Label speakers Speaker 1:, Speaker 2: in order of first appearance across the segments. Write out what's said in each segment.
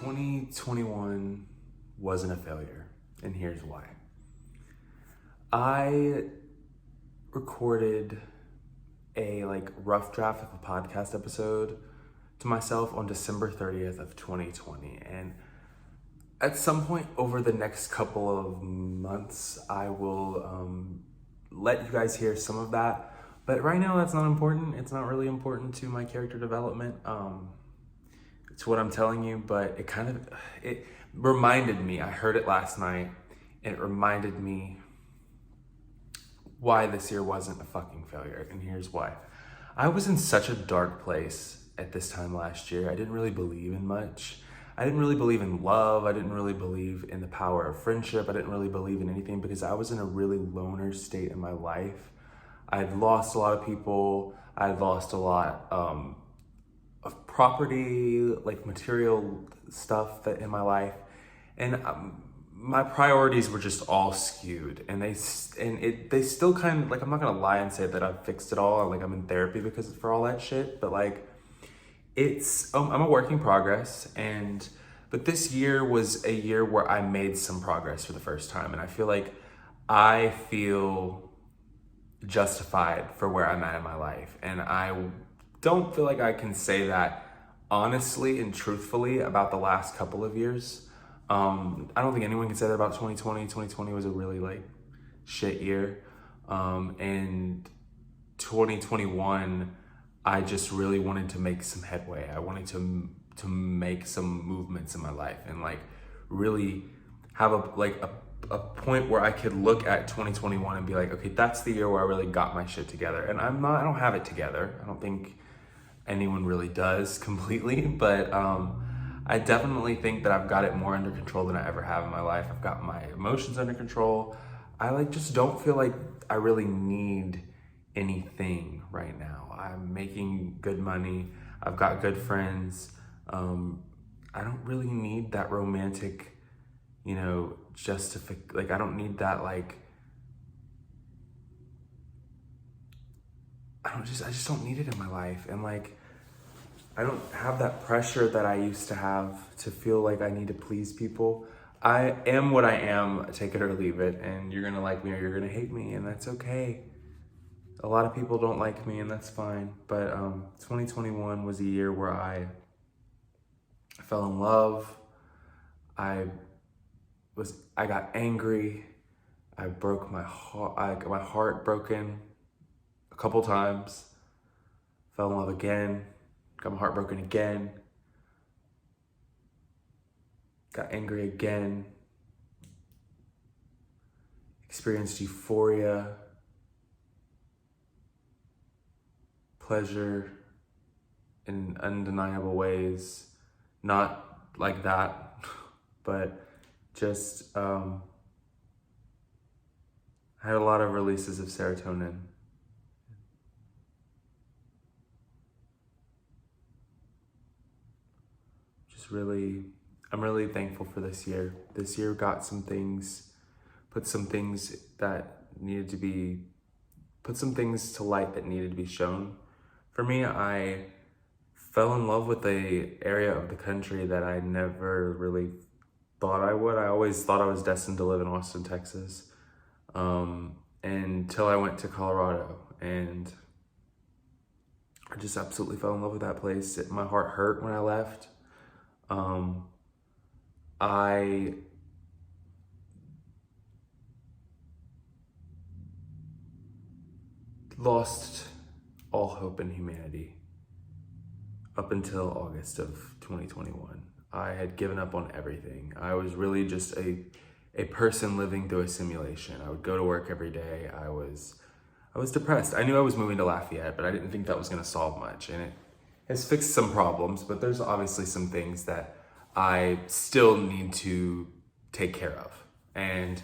Speaker 1: 2021 wasn't a failure, and here's why. I recorded a rough draft of a podcast episode to myself on December 30th of 2020, and at some point over the next couple of months I will let you guys hear some of that, but right now that's not important. It's not really important to my character development. It's what I'm telling you, but it reminded me, I heard it last night, and it reminded me why this year wasn't a fucking failure, and here's why. I was in such a dark place at this time last year. I didn't really believe in much. I didn't really believe in love. I didn't really believe in the power of friendship. I didn't really believe in anything because I was in a really loner state in my life. I had lost a lot of people. I had lost a lot of property, material stuff that in my life, and my priorities were just all skewed, and they still kind of I'm not gonna lie and say that I've fixed it all. I'm in therapy because for all that shit, but I'm a work in progress, but this year was a year where I made some progress for the first time, and I feel justified for where I'm at in my life, and I don't feel like I can say that honestly and truthfully about the last couple of years. I don't think anyone can say that about 2020. 2020 was a really shit year. And 2021, I just really wanted to make some headway. I wanted to make some movements in my life and really have a point where I could look at 2021 and be like, okay, that's the year where I really got my shit together. And I don't have it together. I don't think anyone really does completely, but I definitely think that I've got it more under control than I ever have in my life. I've got my emotions under control. I just don't feel like I really need anything right now. I'm making good money. I've got good friends. I don't really need that romantic, I don't need that I just don't need it in my life. And I don't have that pressure that I used to have to feel like I need to please people. I am what I am, take it or leave it, and you're gonna like me or you're gonna hate me, and that's okay. A lot of people don't like me, and that's fine. But 2021 was a year where I fell in love. I got angry. I broke my heart. I got my heart broken a couple times. Fell in love again. Got my heart broken again. Got angry again. Experienced euphoria. Pleasure in undeniable ways. Not like that, but just I had a lot of releases of serotonin. I'm really thankful for this year. This year got some things, put some things to light that needed to be shown. For me, I fell in love with the area of the country that I never really thought I would. I always thought I was destined to live in Austin, Texas, until I went to Colorado, and I just absolutely fell in love with that place. My heart hurt when I left. I lost all hope in humanity up until August of 2021. I had given up on everything. I was really just a person living through a simulation. I would go to work every day. I was depressed. I knew I was moving to Lafayette, but I didn't think that was gonna solve much. And it has fixed some problems, but there's obviously some things that I still need to take care of. And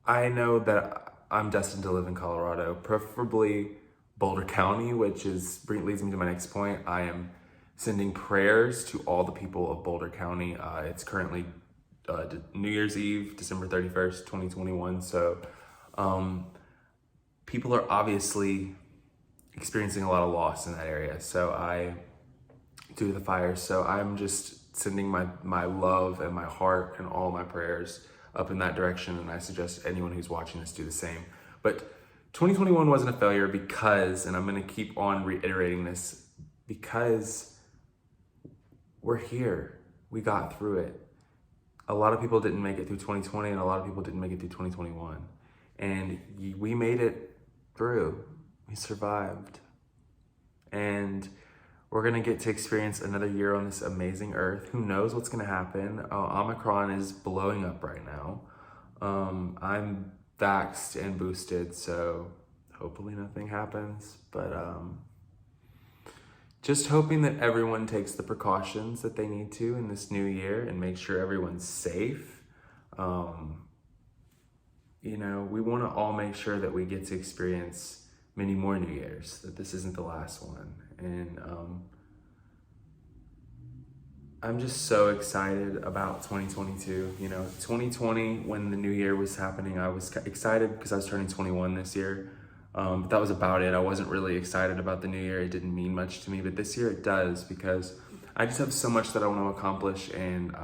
Speaker 1: I know that I'm destined to live in Colorado, preferably Boulder County, which leads me to my next point. I am sending prayers to all the people of Boulder County. It's currently New Year's Eve, December 31st, 2021. So people are obviously experiencing a lot of loss in that area. So I due to the fires. So I'm just sending my love and my heart and all my prayers up in that direction. And I suggest anyone who's watching this do the same. But 2021 wasn't a failure because, and I'm going to keep on reiterating this, because we're here. We got through it. A lot of people didn't make it through 2020, and a lot of people didn't make it through 2021. And we made it through. We survived. And we're going to get to experience another year on this amazing earth. Who knows what's going to happen? Omicron is blowing up right now. I'm vaxxed and boosted, so hopefully nothing happens. But just hoping that everyone takes the precautions that they need to in this new year and make sure everyone's safe. You know, we want to all make sure that we get to experience many more New Years, that this isn't the last one. And I'm just so excited about 2022. You know, 2020, when the new year was happening, I was excited because I was turning 21 this year. But that was about it. I wasn't really excited about the new year. It didn't mean much to me, but this year it does, because I just have so much that I want to accomplish, and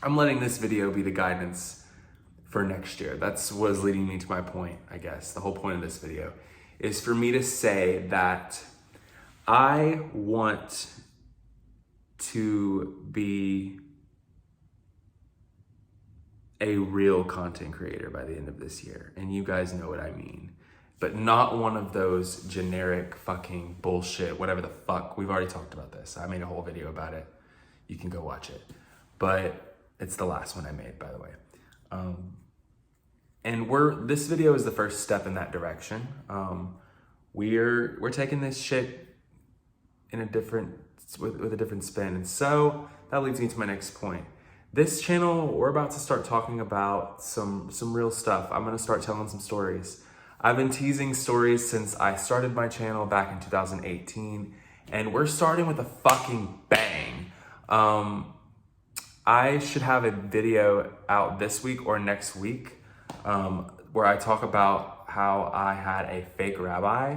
Speaker 1: I'm letting this video be the guidance for next year. That's what is leading me to my point, I guess. The whole point of this video is for me to say that I want to be a real content creator by the end of this year. And you guys know what I mean. But not one of those generic fucking bullshit, whatever the fuck. We've already talked about this. I made a whole video about it. You can go watch it. But it's the last one I made, by the way. And this video is the first step in that direction. We're taking this shit in with a different spin. And so that leads me to my next point. This channel, we're about to start talking about some real stuff. I'm gonna start telling some stories. I've been teasing stories since I started my channel back in 2018, and we're starting with a fucking bang. I should have a video out this week or next week where I talk about how I had a fake rabbi,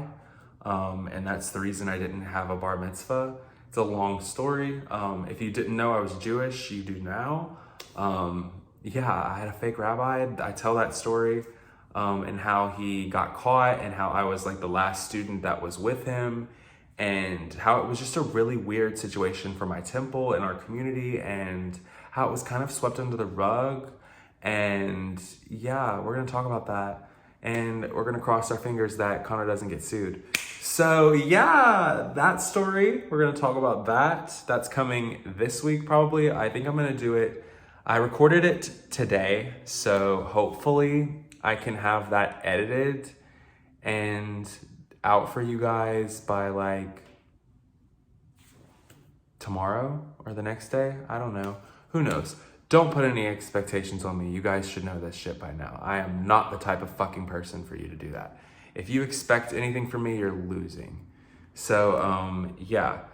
Speaker 1: and that's the reason I didn't have a bar mitzvah. It's a long story. If you didn't know I was Jewish, you do now. Yeah, I had a fake rabbi. I tell that story, and how he got caught, and how I was like the last student that was with him, and how it was just a really weird situation for my temple and our community, and how it was kind of swept under the rug. And yeah, we're gonna talk about that. And we're gonna cross our fingers that Connor doesn't get sued. So yeah, that story, we're gonna talk about that. That's coming this week probably. I think I'm gonna do it. I recorded it today, so hopefully I can have that edited and out for you guys by like tomorrow or the next day. I don't know. Who knows? Don't put any expectations on me. You guys should know this shit by now. I am not the type of fucking person for you to do that. If you expect anything from me, you're losing. So, yeah.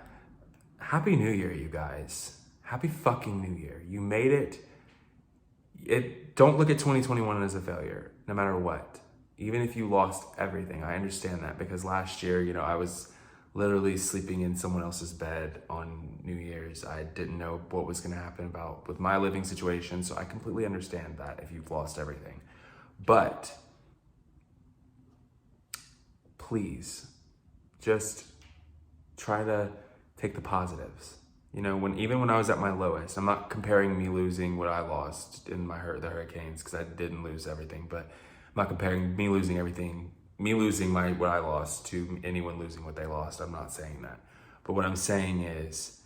Speaker 1: Happy New Year, you guys. Happy fucking New Year. You made it. Don't look at 2021 as a failure, no matter what. Even if you lost everything. I understand that, because last year, you know, I was literally sleeping in someone else's bed on New Year's. I didn't know what was gonna happen with my living situation, so I completely understand that if you've lost everything. But please, just try to take the positives. You know, even when I was at my lowest, I'm not comparing me losing what I lost in the hurricanes, because I didn't lose everything, but I'm not comparing me losing everything, what I lost, to anyone losing what they lost. I'm not saying that. But what I'm saying is,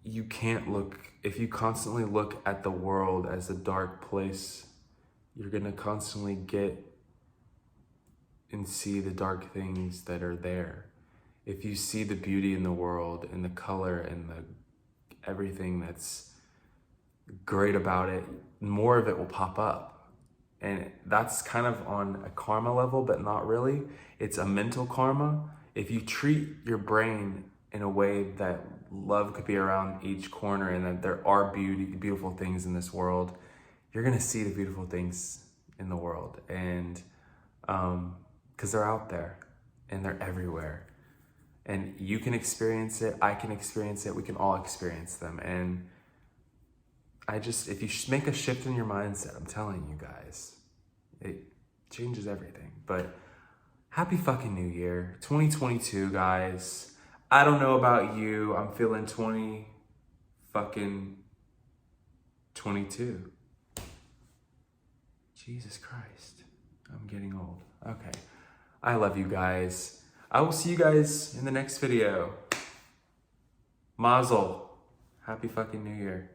Speaker 1: you can't if you constantly look at the world as a dark place, you're gonna constantly get and see the dark things that are there. If you see the beauty in the world and the color and everything that's great about it, more of it will pop up. And that's kind of on a karma level, but not really. It's a mental karma. If you treat your brain in a way that love could be around each corner, and that there are beautiful things in this world, you're gonna see the beautiful things in the world. And because they're out there and they're everywhere. And you can experience it, I can experience it, we can all experience them. And if you make a shift in your mindset, I'm telling you guys, it changes everything. But happy fucking New Year, 2022, guys. I don't know about you, I'm feeling 22. Jesus Christ, I'm getting old. Okay, I love you guys. I will see you guys in the next video. Mazel. Happy fucking New Year.